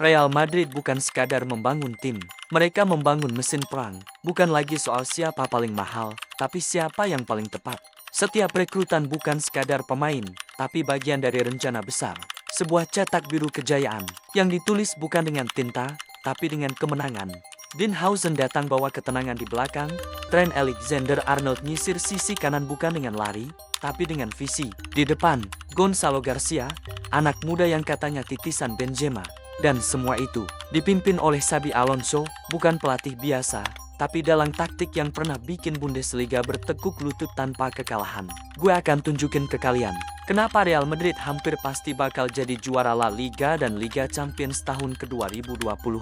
Real Madrid bukan sekadar membangun tim, mereka membangun mesin perang. Bukan lagi soal siapa paling mahal, tapi siapa yang paling tepat. Setiap rekrutan bukan sekadar pemain, tapi bagian dari rencana besar. Sebuah cetak biru kejayaan, yang ditulis bukan dengan tinta, tapi dengan kemenangan. Dean Housen datang bawa ketenangan di belakang, Trent Alexander-Arnold nyisir sisi kanan bukan dengan lari, tapi dengan visi. Di depan, Gonzalo Garcia, anak muda yang katanya titisan Benzema. Dan semua itu dipimpin oleh Xabi Alonso, bukan pelatih biasa, tapi dalang taktik yang pernah bikin Bundesliga bertekuk lutut tanpa kekalahan. Gue akan tunjukin ke kalian, kenapa Real Madrid hampir pasti bakal jadi juara La Liga dan Liga Champions tahun ke-2026.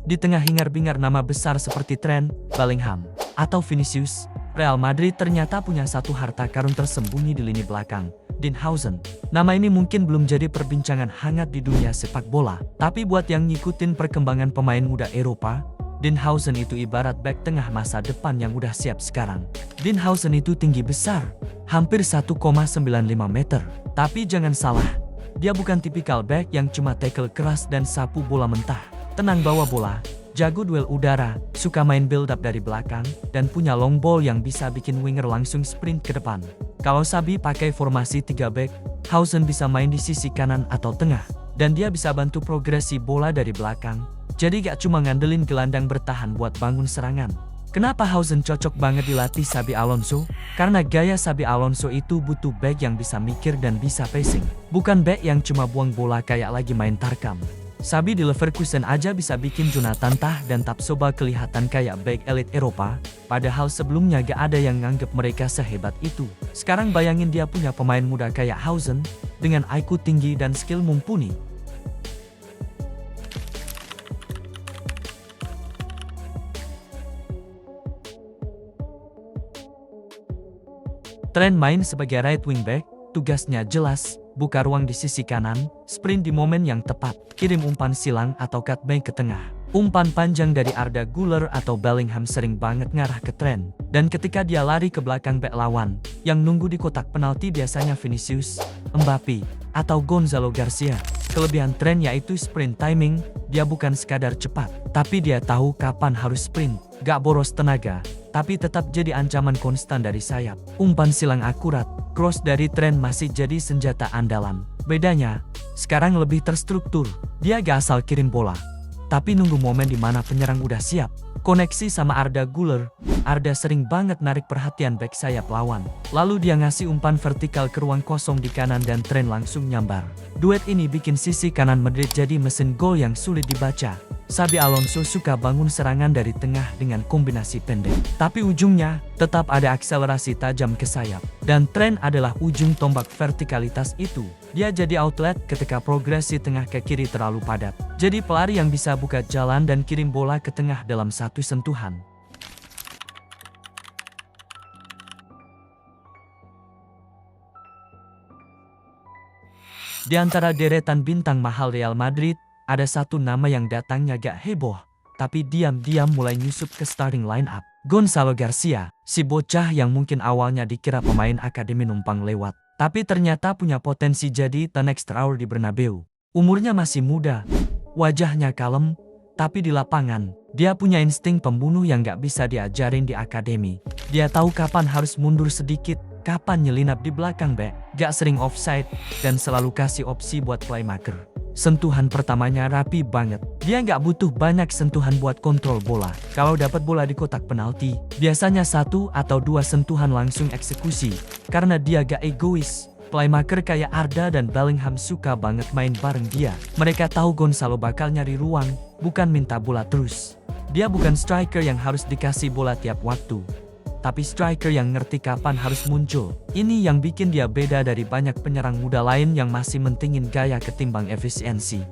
Di tengah hingar-bingar nama besar seperti Trent, Bellingham, atau Vinicius, Real Madrid ternyata punya satu harta karun tersembunyi di lini belakang, Dean Housen. Nama ini mungkin belum jadi perbincangan hangat di dunia sepak bola, tapi buat yang ngikutin perkembangan pemain muda Eropa, Dean Housen itu ibarat bek tengah masa depan yang udah siap sekarang. Dean Housen itu tinggi besar, hampir 1,95 meter. Tapi jangan salah, dia bukan tipikal bek yang cuma tackle keras dan sapu bola mentah. Tenang bawa bola, jago duel udara, suka main build up dari belakang, dan punya long ball yang bisa bikin winger langsung sprint ke depan. Kalau Xabi pakai formasi 3 back, Housen bisa main di sisi kanan atau tengah, dan dia bisa bantu progresi bola dari belakang. Jadi gak cuma ngandelin gelandang bertahan buat bangun serangan. Kenapa Housen cocok banget dilatih Xabi Alonso? Karena gaya Xabi Alonso itu butuh back yang bisa mikir dan bisa passing, bukan back yang cuma buang bola kayak lagi main tarkam. Xabi di Leverkusen aja bisa bikin Jonathan Tah dan Tapsoba kelihatan kayak back elit Eropa, padahal sebelumnya gak ada yang nganggep mereka sehebat itu. Sekarang bayangin dia punya pemain muda kayak Housen, dengan IQ tinggi dan skill mumpuni. Trent main sebagai right wing back, tugasnya jelas, buka ruang di sisi kanan, sprint di momen yang tepat, kirim umpan silang atau cutback ke tengah. Umpan panjang dari Arda Güler atau Bellingham sering banget ngarah ke Trent. Dan ketika dia lari ke belakang bek lawan, yang nunggu di kotak penalti biasanya Vinicius, Mbappe, atau Gonzalo Garcia. Kelebihan Trent yaitu sprint timing, dia bukan sekadar cepat, tapi dia tahu kapan harus sprint, gak boros tenaga, tapi tetap jadi ancaman konstan dari sayap. Umpan silang akurat, cross dari Trent masih jadi senjata andalan. Bedanya, sekarang lebih terstruktur. Dia gak asal kirim bola, tapi nunggu momen di mana penyerang udah siap. Koneksi sama Arda Güler, Arda sering banget narik perhatian bek sayap lawan. Lalu dia ngasih umpan vertikal ke ruang kosong di kanan dan Trent langsung nyambar. Duet ini bikin sisi kanan Madrid jadi mesin gol yang sulit dibaca. Xabi Alonso suka bangun serangan dari tengah dengan kombinasi pendek, tapi ujungnya tetap ada akselerasi tajam ke sayap. Dan Trent adalah ujung tombak vertikalitas itu. Dia jadi outlet ketika progresi tengah ke kiri terlalu padat. Jadi pelari yang bisa buka jalan dan kirim bola ke tengah dalam satu sentuhan. Di antara deretan bintang mahal Real Madrid, ada satu nama yang datangnya gak heboh, tapi diam-diam mulai nyusup ke starting line-up. Gonzalo Garcia, si bocah yang mungkin awalnya dikira pemain akademi numpang lewat, tapi ternyata punya potensi jadi the next Raul di Bernabeu. Umurnya masih muda, wajahnya kalem, tapi di lapangan, dia punya insting pembunuh yang gak bisa diajarin di akademi. Dia tahu kapan harus mundur sedikit, kapan nyelinap di belakang bek, gak sering offside, dan selalu kasih opsi buat playmaker. Sentuhan pertamanya rapi banget. Dia nggak butuh banyak sentuhan buat kontrol bola. Kalau dapat bola di kotak penalti, biasanya 1 atau 2 sentuhan langsung eksekusi. Karena dia gak egois. Playmaker kayak Arda dan Bellingham suka banget main bareng dia. Mereka tahu Gonzalo bakal nyari ruang, bukan minta bola terus. Dia bukan striker yang harus dikasih bola tiap waktu, tapi striker yang ngerti kapan harus muncul. Ini yang bikin dia beda dari banyak penyerang muda lain yang masih mentingin gaya ketimbang efisiensi.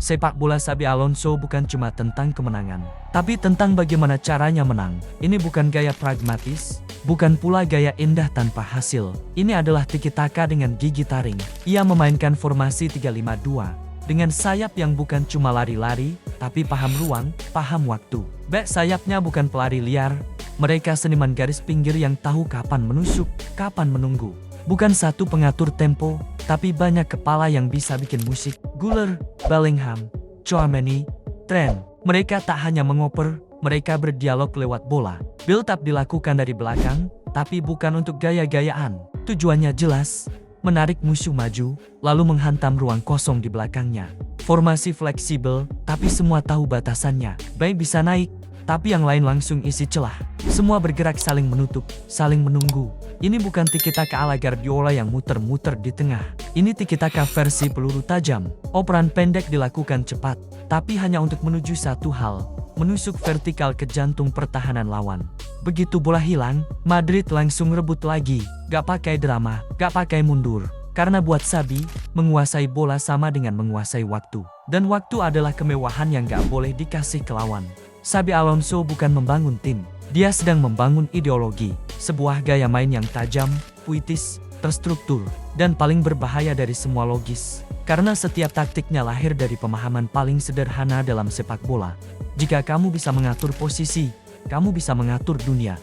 Sepak bola Xabi Alonso bukan cuma tentang kemenangan, tapi tentang bagaimana caranya menang. Ini bukan gaya pragmatis, bukan pula gaya indah tanpa hasil. Ini adalah tiki-taka dengan gigi taring. Ia memainkan formasi 3-5-2 dengan sayap yang bukan cuma lari-lari, tapi paham ruang, paham waktu. Bek sayapnya bukan pelari liar, mereka seniman garis pinggir yang tahu kapan menusuk, kapan menunggu. Bukan satu pengatur tempo, tapi banyak kepala yang bisa bikin musik. Güler, Bellingham, Tchouaméni, Trent. Mereka tak hanya mengoper, mereka berdialog lewat bola. Build up dilakukan dari belakang, tapi bukan untuk gaya-gayaan. Tujuannya jelas, menarik musuh maju, lalu menghantam ruang kosong di belakangnya. Formasi fleksibel, tapi semua tahu batasannya. Baik bisa naik, tapi yang lain langsung isi celah. Semua bergerak saling menutup, saling menunggu. Ini bukan tiki-taka ala Guardiola yang muter-muter di tengah. Ini tiki-taka versi peluru tajam. Operan pendek dilakukan cepat, tapi hanya untuk menuju satu hal, menusuk vertikal ke jantung pertahanan lawan. Begitu bola hilang, Madrid langsung rebut lagi. Gak pakai drama, gak pakai mundur. Karena buat Xabi, menguasai bola sama dengan menguasai waktu. Dan waktu adalah kemewahan yang gak boleh dikasih ke lawan. Xabi Alonso bukan membangun tim, dia sedang membangun ideologi, sebuah gaya main yang tajam, puitis, terstruktur, dan paling berbahaya dari semua logis. Karena setiap taktiknya lahir dari pemahaman paling sederhana dalam sepak bola. Jika kamu bisa mengatur posisi, kamu bisa mengatur dunia.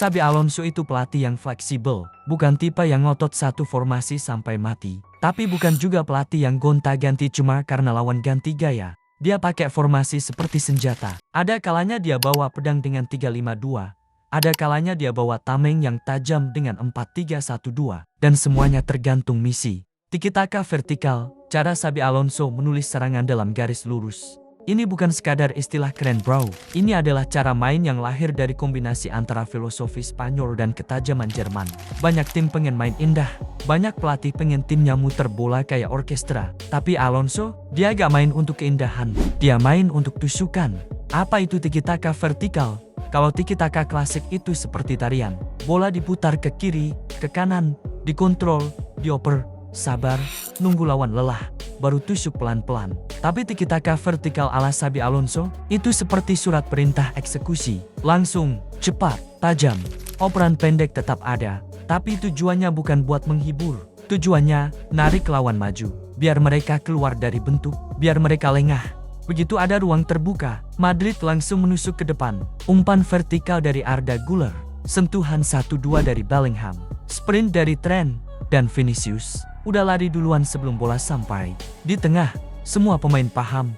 Xabi Alonso itu pelatih yang fleksibel, bukan tipe yang ngotot satu formasi sampai mati. Tapi bukan juga pelatih yang gonta-ganti cuma karena lawan ganti gaya. Dia pakai formasi seperti senjata. Ada kalanya dia bawa pedang dengan 3-5-2. Ada kalanya dia bawa tameng yang tajam dengan 4-3-1-2. Dan semuanya tergantung misi. Tiki-taka vertikal, cara Xabi Alonso menulis serangan dalam garis lurus. Ini bukan sekadar istilah keren bro. Ini adalah cara main yang lahir dari kombinasi antara filosofi Spanyol dan ketajaman Jerman. Banyak tim pengen main indah. Banyak pelatih pengen timnya muter bola kayak orkestra. Tapi Alonso, dia gak main untuk keindahan. Dia main untuk tusukan. Apa itu tiki-taka vertikal? Kalau tiki-taka klasik itu seperti tarian. Bola diputar ke kiri, ke kanan, dikontrol, dioper, sabar, nunggu lawan lelah, baru tusuk pelan-pelan. Tapi tiki-taka vertikal ala Xabi Alonso, itu seperti surat perintah eksekusi. Langsung, cepat, tajam. Operan pendek tetap ada, tapi tujuannya bukan buat menghibur. Tujuannya, narik lawan maju. Biar mereka keluar dari bentuk, biar mereka lengah. Begitu ada ruang terbuka, Madrid langsung menusuk ke depan. Umpan vertikal dari Arda Güler, sentuhan 1-2 dari Bellingham, sprint dari Trent, dan Vinicius udah lari duluan sebelum bola sampai. Di tengah, semua pemain paham,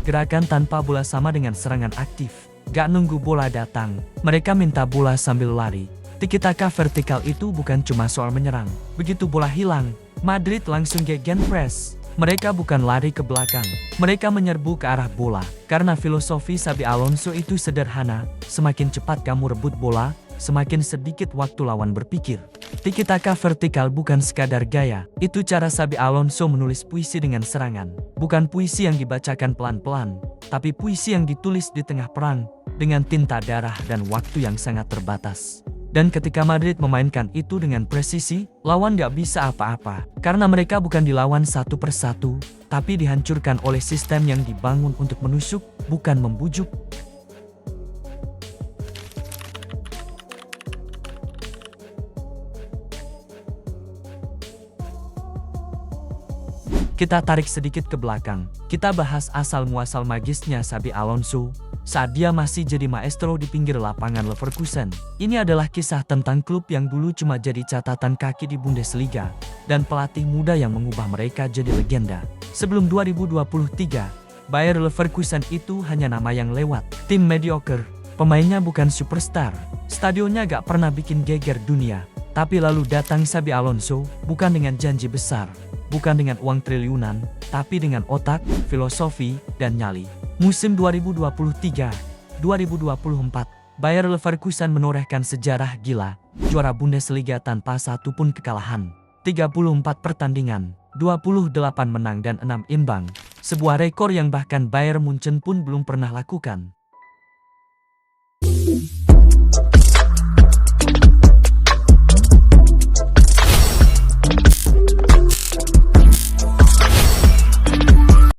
gerakan tanpa bola sama dengan serangan aktif. Gak nunggu bola datang, mereka minta bola sambil lari. Tiki-taka vertikal itu bukan cuma soal menyerang. Begitu bola hilang, Madrid langsung gegenpress. Mereka bukan lari ke belakang, mereka menyerbu ke arah bola. Karena filosofi Xabi Alonso itu sederhana, semakin cepat kamu rebut bola, semakin sedikit waktu lawan berpikir. Tiki-taka vertikal bukan sekadar gaya, itu cara Xabi Alonso menulis puisi dengan serangan. Bukan puisi yang dibacakan pelan-pelan, tapi puisi yang ditulis di tengah perang, dengan tinta darah dan waktu yang sangat terbatas. Dan ketika Madrid memainkan itu dengan presisi, lawan gak bisa apa-apa. Karena mereka bukan dilawan satu persatu, tapi dihancurkan oleh sistem yang dibangun untuk menusuk, bukan membujuk. Kita tarik sedikit ke belakang, kita bahas asal-muasal magisnya Xabi Alonso saat dia masih jadi maestro di pinggir lapangan Leverkusen. Ini adalah kisah tentang klub yang dulu cuma jadi catatan kaki di Bundesliga, dan pelatih muda yang mengubah mereka jadi legenda. Sebelum 2023, Bayer Leverkusen itu hanya nama yang lewat, tim mediocre, pemainnya bukan superstar, stadionnya gak pernah bikin geger dunia. Tapi lalu datang Xabi Alonso, bukan dengan janji besar, bukan dengan uang triliunan, tapi dengan otak, filosofi, dan nyali. Musim 2023-2024, Bayer Leverkusen menorehkan sejarah gila, juara Bundesliga tanpa satupun kekalahan. 34 pertandingan, 28 menang dan 6 imbang. Sebuah rekor yang bahkan Bayern Munchen pun belum pernah lakukan.